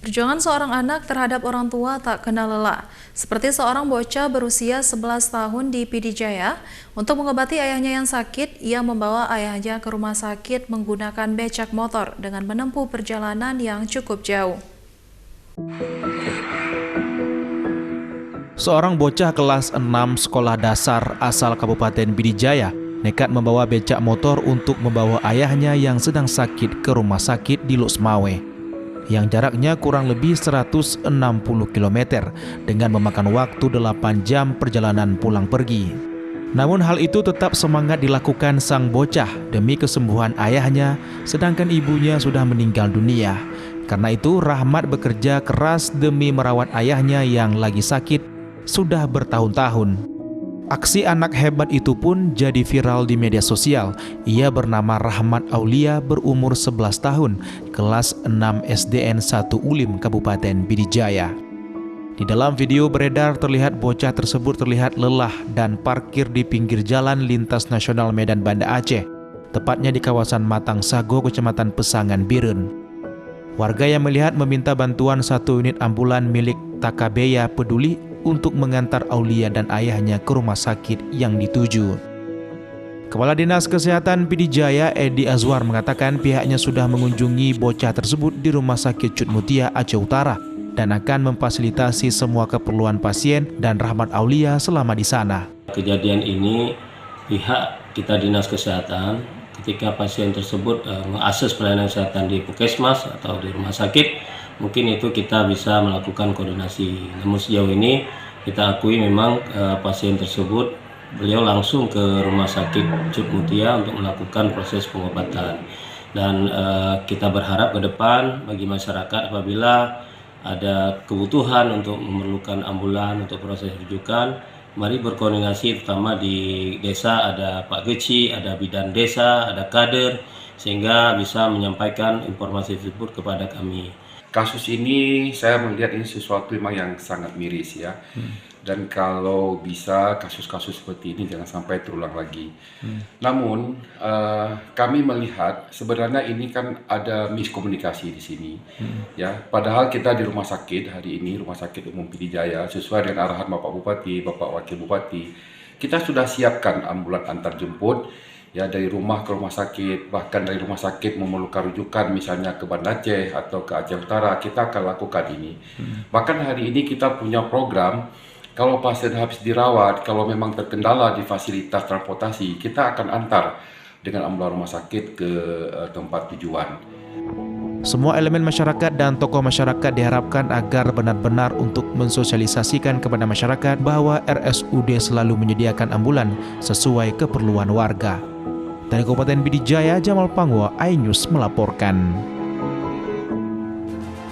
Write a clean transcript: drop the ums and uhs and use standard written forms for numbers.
Perjuangan seorang anak terhadap orang tua tak kenal lelah. Seperti seorang bocah berusia 11 tahun di Pidijaya, untuk mengobati ayahnya yang sakit, ia membawa ayahnya ke rumah sakit menggunakan becak motor dengan menempuh perjalanan yang cukup jauh. Seorang bocah kelas 6 sekolah dasar asal Kabupaten Pidijaya nekat membawa becak motor untuk membawa ayahnya yang sedang sakit ke rumah sakit di Losmawe, yang jaraknya kurang lebih 160 km dengan memakan waktu 8 jam perjalanan pulang pergi. Namun hal itu tetap semangat dilakukan sang bocah demi kesembuhan ayahnya, sedangkan ibunya sudah meninggal dunia. Karena itu Rahmat bekerja keras demi merawat ayahnya yang lagi sakit sudah bertahun-tahun. Aksi anak hebat itu pun jadi viral di media sosial. Ia bernama Rahmat Aulia, berumur 11 tahun, kelas 6 SDN 1 Ulim, Kabupaten Pidijaya. Di dalam video beredar terlihat bocah tersebut terlihat lelah dan parkir di pinggir jalan lintas nasional Medan Banda Aceh, tepatnya di kawasan Matang Sago, Kecamatan Pesangan Birun. Warga yang melihat meminta bantuan satu unit ambulan milik Takabeya Peduli untuk mengantar Aulia dan ayahnya ke rumah sakit yang dituju. Kepala Dinas Kesehatan Pidijaya Edi Azwar mengatakan pihaknya sudah mengunjungi bocah tersebut di Rumah Sakit Cut Mutia Aceh Utara dan akan memfasilitasi semua keperluan pasien dan Rahmat Aulia selama di sana. Kejadian ini pihak kita Dinas Kesehatan ketika pasien tersebut mengakses pelayanan kesehatan di puskesmas atau di rumah sakit, mungkin itu kita bisa melakukan koordinasi. Namun sejauh ini kita akui memang pasien tersebut beliau langsung ke rumah sakit Cut Mutia untuk melakukan proses pengobatan. Dan kita berharap ke depan bagi masyarakat apabila ada kebutuhan untuk memerlukan ambulan untuk proses rujukan, mari berkoordinasi, terutama di desa ada Pak Geci, ada bidan desa, ada kader, sehingga bisa menyampaikan informasi tersebut kepada kami. Kasus ini saya melihat ini sesuatu memang yang sangat miris ya. Dan kalau bisa kasus-kasus seperti ini jangan sampai terulang lagi. Namun kami melihat sebenarnya ini kan ada miskomunikasi di sini. Ya, padahal kita di rumah sakit hari ini, Rumah Sakit Umum Pidijaya, sesuai dengan arahan Bapak Bupati, Bapak Wakil Bupati, kita sudah siapkan ambulan antar jemput. Ya, dari rumah ke rumah sakit, bahkan dari rumah sakit memerlukan rujukan misalnya ke Banda Aceh atau ke Aceh Utara, kita akan lakukan ini. Bahkan hari ini kita punya program, kalau pasien habis dirawat, kalau memang terkendala di fasilitas transportasi, kita akan antar dengan ambulan rumah sakit ke tempat tujuan. Semua elemen masyarakat dan tokoh masyarakat diharapkan agar benar-benar untuk mensosialisasikan kepada masyarakat bahwa RSUD selalu menyediakan ambulan sesuai keperluan warga. Dari Kabupaten Pidijaya, Jamal Pangwa, iNews melaporkan.